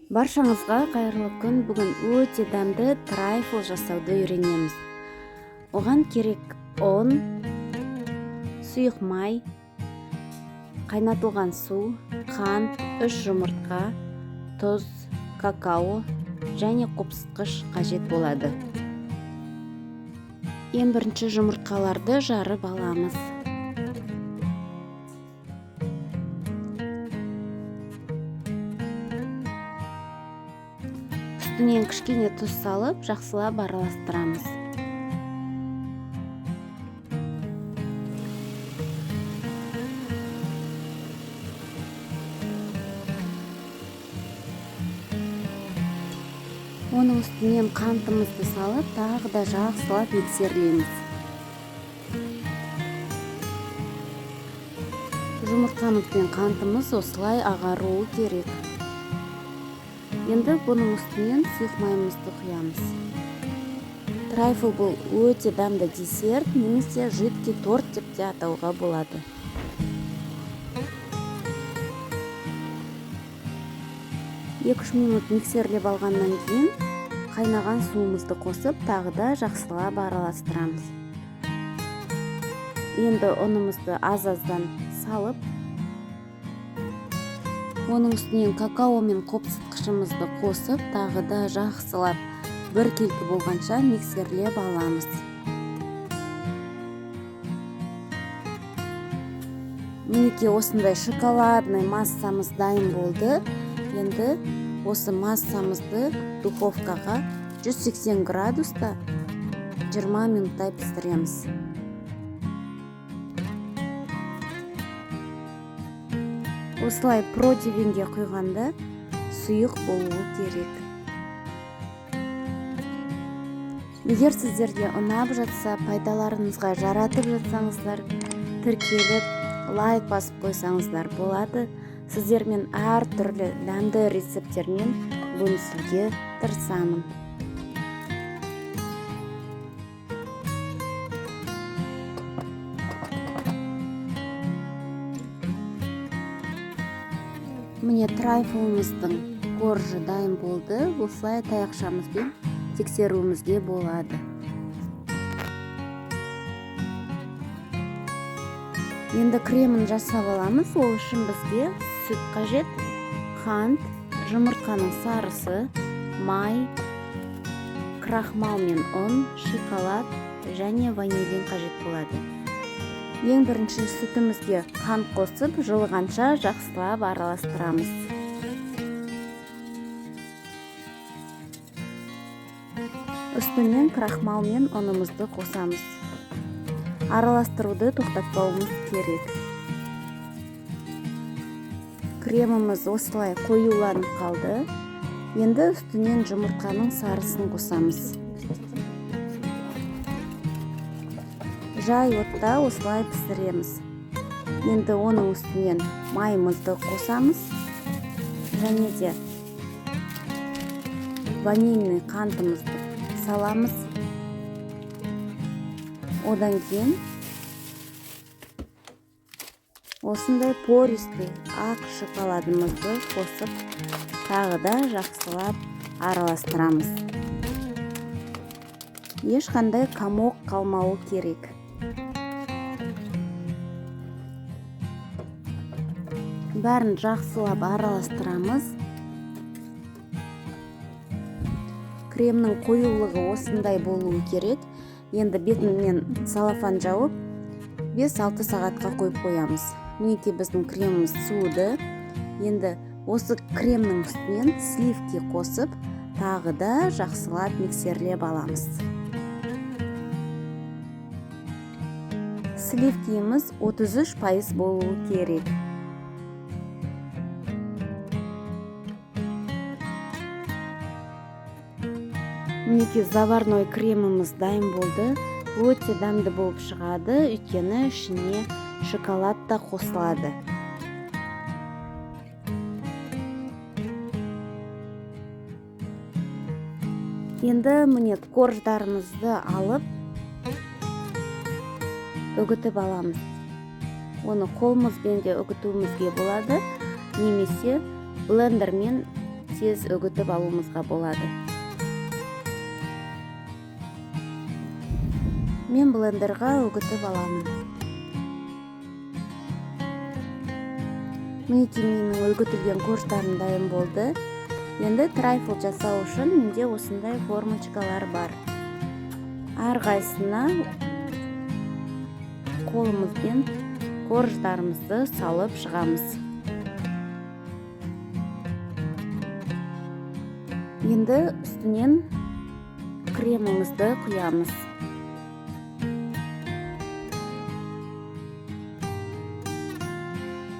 Баршаңызға қайырлы күн. Бүгін өте дәмді трайфл жасауды үйренеміз. Оған керек ұн, сұйық май, қайнатылған су, қант, 3 жұмыртқа, тұз, какао және қопсытқыш қажет болады. Ең бірінші жұмыртқаларды жарып аламыз. Үстінен кішкене тұз салып, жақсылап араластырамыз. Оның үстінен қантымызды салып, тағы да жақсылап миксерлейміз. Жұмыртқамыз бен қантымыз осылай ағаруы керек. Енді бұның үстінен сұйық майымызды құямыз. Трайфл бұл өте дәмді десерт, немесе жидкий торт деп те атауға болады. Екі-үш минут миксерлеп алғаннан кейін қайнаған суымызды қосып, тағы да жақсылап араластырамыз. Енді ұнымызды аз-аздан салып, оның үстінен какао мен қопсытқышымызды қосып, тағы да жақсылап бір келкі болғанша миксерлеп аламыз. Мінекей осындай шоколадный массамыз дайын болды. Енді осы массамызды духовкаға 180 градуста 20 минуттай пісіреміз. Осылай противенге құйғанда сұйық болуы керек. Егер сіздерге ұнап жатса, пайдаларыңызға жаратып жатсаңыздар, тіркеліп, лайк басып қойсаңыздар болады. Сіздермен әртүрлі дәмді рецепттермен бөлісуге тырысамын. Міне трайфлымыздың коржы дайын болды. Осылай таяқшамызбен тексеруімізге болады. Енді кремін жасап аламыз. Ол үшін бізге сүт қажет, қант, жұмыртқаның сарысы, май, крахмал мен ұн, шоколад және ванилин қажет болады. Ең бірінші сүтімізге қант қосып, жылығанша жақсылап араластырамыз. Үстінен крахмал мен ұнымызды қосамыз. Араластыруды тоқтатпауымыз керек. Креміміз осылай қоюланып қалды. Енді үстінен жұмыртқаның сарысын қосамыз. Жай отта осылай пісіреміз. Енді оның үстінен майымызды қосамыз. Және де ванильный қантымызды саламыз. Одан кейін осындай пористый ақ шоколадымызды қосып, тағы да жақсылап араластырамыз. Ешқандай комок қалмауы керек. Бәрін жақсылап араластырамыз. Кремнің қоюлығы осындай болуы керек. Енді бетінен салафан жауып, 5-6 сағатқа қойып қоямыз. Мінекей біздің креміміз суыды. Енді осы кремнің үстінен сливки қосып, тағы да жақсылап миксерлеп аламыз. Сливкиіміз 33% болуы керек. Мінекей заварной креміміз дайын болды. Өте дәмді болып шығады, өйткені ішіне шоколад та қосылады. Енді міне корждарымызды алып, үгітіп аламыз. Оны қолымызбен де үгітуімізге болады, немесе блендермен тез үгітіп алуымызға болады. Мен блендерға үгітіп аламын. Мінекей менің үгітілген корждарым дайын болды. Енді трайфл жасау үшін менде осындай формочкалар бар. Әрқайсысына қолымызбен корждарымызды салып шығамыз. Енді үстінен кремімізді құямыз.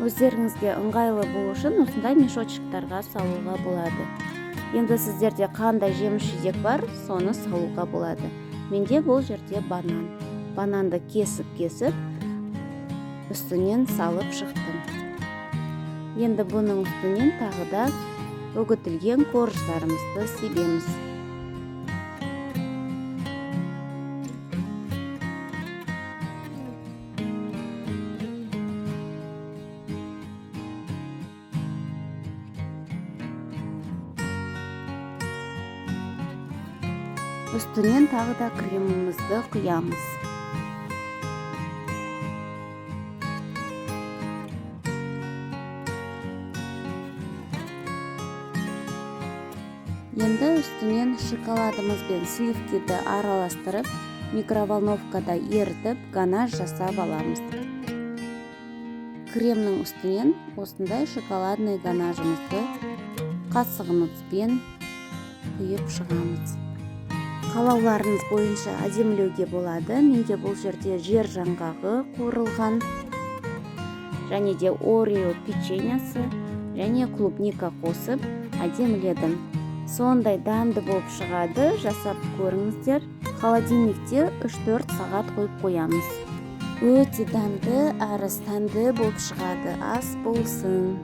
Өздеріңізге ыңғайлы болу үшін осындай мешочектарға салуға болады. Енді сіздерде қандай жеміс-жидек бар, соны салуға болады. Менде бұл жерде банан. Бананды кесіп үстінен салып шықтым. Енді бұның үстінен тағы да үгітілген корждарымызды себеміз. Үстінен тағы да кремімізді құямыз. Енді үстінен шоколадымыз бен сливкиді араластырып, микроволновкада ерітіп, ганаш жасап аламыз. Кремнің үстінен осындай шоколадный ганашымызды қасығымызбен құйып шығамыз. Қалауларыңыз бойынша әдемілеуге болады. Менде бұл жерде жер жаңғағы қуырылған, және де орео печеньесі және клубника қосып әдеміледім. Сондай дәмді болып шығады, жасап көріңіздер. Холодильникте 3-4 сағат қойып қоямыз. Өте дәмді әрі сәнді болып шығады. Ас болсын.